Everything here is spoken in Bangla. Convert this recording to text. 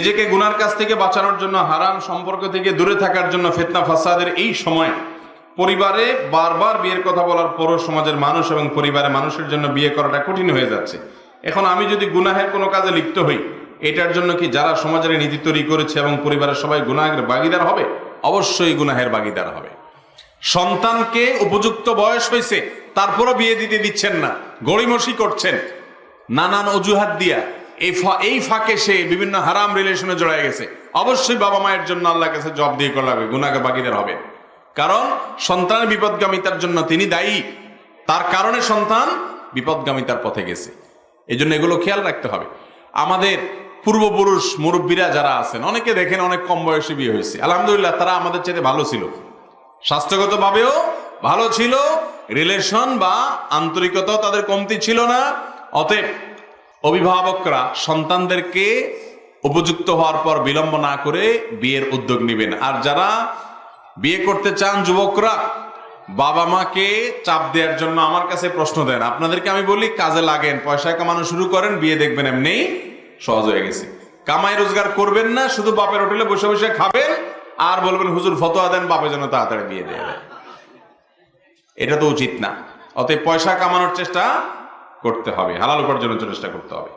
নিজেকে গুনার কাছ থেকে বাঁচানোর জন্য, হারাম সম্পর্ক থেকে দূরে থাকার জন্য ফিতনা ফাসাদের এই সময় পরিবারে বারবার বিয়ের কথা বলার পরও সমাজের মানুষ এবং পরিবারের মানুষের জন্য বিয়ে করাটা কঠিন হয়ে যাচ্ছে। এখন আমি যদি গুনাহের কোনো কাজে লিপ্ত হই, এটার জন্য কি যারা সমাজের নীতি তৈরি করেছে এবং পরিবারের সবাই গুনাহের ভাগীদার হবে? অবশ্যই গুনাহের ভাগীদার হবে। সন্তানকে উপযুক্ত বয়স হয়েছে, তারপরও বিয়ে দিতে দিচ্ছেন না, গড়িমসি করছেন নানান অজুহাত দিয়া। এই ফাঁকে সে বিভিন্ন হারাম রিলেশনে জড়ায় গেছে। অবশ্যই বাবা মায়ের জন্য আল্লাহর কাছে জবাব দিয়ে করা লাগবে, গুনাহের ভাগীদার হবে। কারণ সন্তানের বিপদগামিতার জন্য তিনি দায়ী, তার কারণে সন্তান বিপদগামিতার পথে গেছে। এই জন্য এগুলো খেয়াল রাখতে হবে। আমাদের পূর্বপুরুষ মুরব্বীরা যারা আছেন, অনেকে দেখেন অনেক কম বয়সে বিয়ে হয়েছে, আলহামদুলিল্লাহ তারা আমাদের চেয়ে ভালো ছিল, স্বাস্থ্যগত ভাবেও ভালো ছিল, রিলেশন বা আন্তরিকতাও তাদের কমতি ছিল না। অতএব অভিভাবকরা সন্তানদেরকে উপযুক্ত হওয়ার পর বিলম্ব না করে বিয়ের উদ্যোগ নেবেন। আর যারা বিয়ে করতে চান যুবকরা, বাবা মাকে চাপ দেওয়ার জন্য আমার কাছে প্রশ্ন দেন, আপনাদেরকে আমি বলি কাজে লাগেন, পয়সা কামানো শুরু করেন, বিয়ে দেখবেন এমনি সহজ হয়ে গেছে। কামাই রোজগার করবেন না, শুধু বাপের হোটেলে বসে বসে খাবেন আর বলবেন হুজুর ফতোয়া দেন বাপের জন্য তাড়াতাড়ি বিয়ে দিয়ে দেয়। এটা তো উচিত না। অতএব পয়সা কামানোর চেষ্টা করতে হবে, হালাল উপার্জনের চেষ্টা করতে হবে।